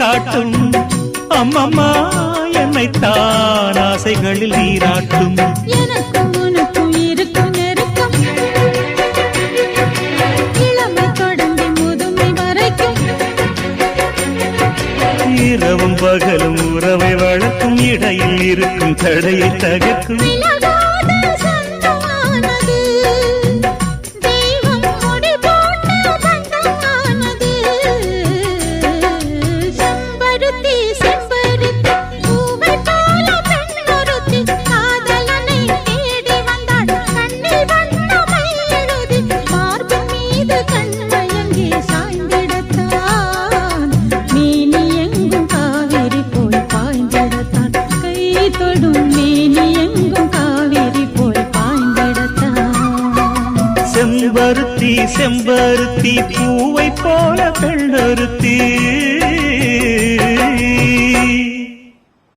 காட்டும் அம்மம்மா என்னைத்தான் ஆசைகளில் நீராட்டும் எனக்கும் உனக்கும் இருக்கும் நெருக்கம் இளமை தொடங்கி முதுமை வரைக்கும் இரவும் பகலும் உறவை வளர்க்கும் இடையில் இருக்கும் தடையை தகர்க்கும் செம்பருத்தி செம்பருத்தி பூவை போல பெண்ணொருத்தி